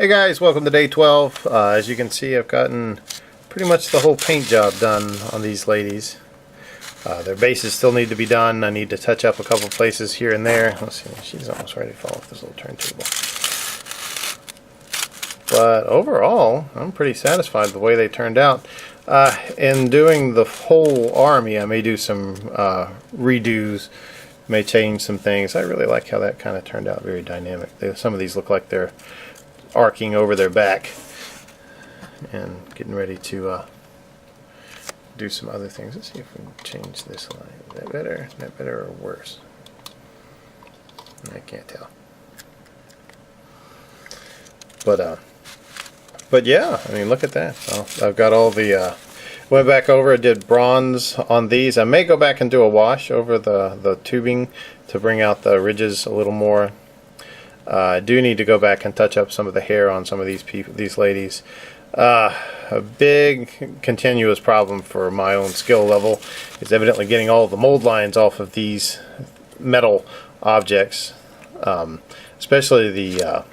Hey guys, welcome to day 12. As you can see, I've gotten pretty much the whole paint job done on these ladies. Their bases still need to be done. I need to touch up a couple places here and there. Let's see, she's almost ready to fall off this little turntable. But overall, I'm pretty satisfied with the way they turned out. In doing the whole army, I may do some redos, may change some things. I really like how that kind of turned out, very dynamic. Some of these look like they're arcing over their back and getting ready to do some other things. Let's see if we can change this line. Is that better? Is that better or worse? I can't tell. But yeah, I mean, look at that. Well, I've got all the went back over, I did bronze on these. I may go back and do a wash over the tubing to bring out the ridges a little more. I do need to go back and touch up some of the hair on some of these ladies. A big continuous problem for my own skill level is evidently getting all the mold lines off of these metal objects, especially the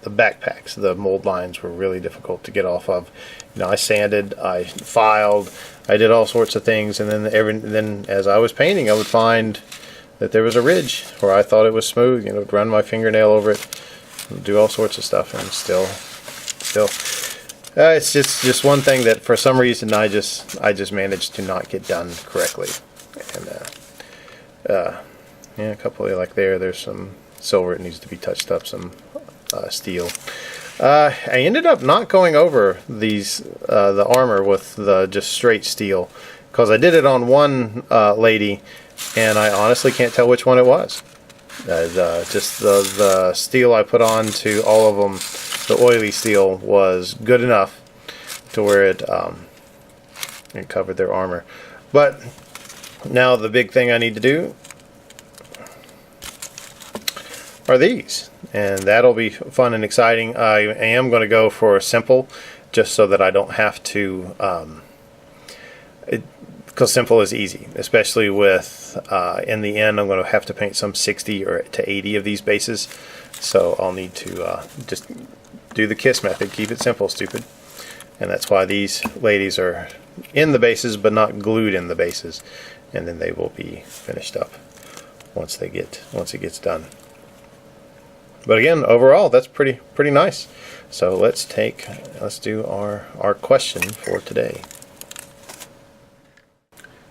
backpacks. The mold lines were really difficult to get off of. You know, I sanded, I filed, I did all sorts of things, and then as I was painting, I would find that there was a ridge where I thought it was smooth. You know, run my fingernail over it, do all sorts of stuff, and still, it's just one thing that for some reason I just managed to not get done correctly. And yeah, a couple of like there's some silver that needs to be touched up, some steel. I ended up not going over the armor with the just straight steel because I did it on one lady. And I honestly can't tell which one it was. Just the steel I put on to all of them, the oily steel, was good enough to where it covered their armor. But now the big thing I need to do are these. And that'll be fun and exciting. I am going to go for simple, just so that I don't have to... because simple is easy, especially with in the end I'm going to have to paint some 60 or to 80 of these bases, so I'll need to just do the KISS method, keep it simple, stupid. And that's why these ladies are in the bases but not glued in the bases, and then they will be finished up once it gets done. But again, overall that's pretty nice. So let's do our question for today.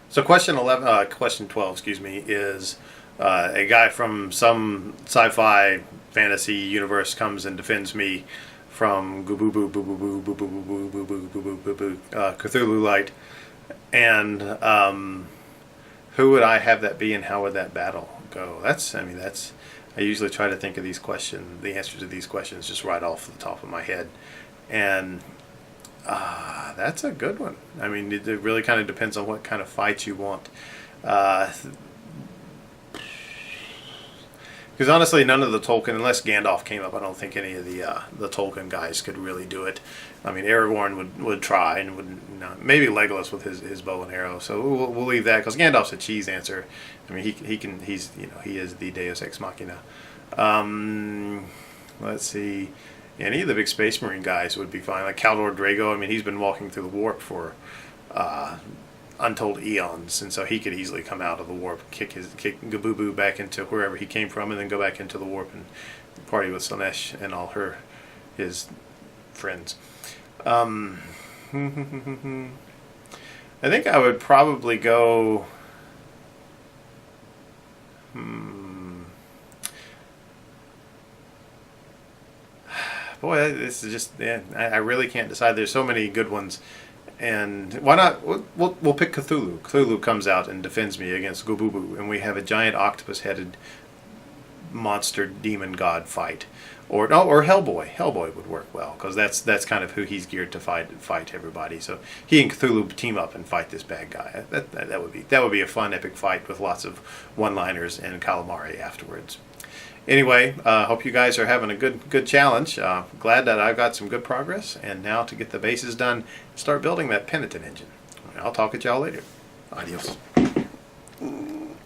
So question 12, excuse me, is a guy from some sci-fi fantasy universe comes and defends me from Cthulhu Light, and who would I have that be, and how would that battle go? I usually try to think of these questions, the answers to these questions, just right off the top of my head, and that's a good one. I mean, it really kind of depends on what kind of fight you want. Because honestly, none of the Tolkien, unless Gandalf came up, I don't think any of the Tolkien guys could really do it. I mean, Aragorn would try, and maybe Legolas with his bow and arrow. So we'll leave that because Gandalf's a cheese answer. I mean, he is the Deus Ex Machina. Let's see. Any of the big Space Marine guys would be fine. Like Khaldor Drago, I mean, he's been walking through the warp for untold eons, and so he could easily come out of the warp, kick Gabubu back into wherever he came from, and then go back into the warp and party with Slanesh and all his friends. I think I would probably go... Boy, this is just, I really can't decide. There's so many good ones. And why not, we'll pick Cthulhu. Cthulhu comes out and defends me against Gububu, and we have a giant octopus-headed monster demon god fight. Or Hellboy. Hellboy would work well, because that's kind of who he's geared to fight everybody. So he and Cthulhu team up and fight this bad guy. That would be a fun, epic fight with lots of one-liners and calamari afterwards. Anyway, hope you guys are having a good challenge. Glad that I've got some good progress, and now to get the bases done, start building that penitent engine. I'll talk at y'all later. Adios.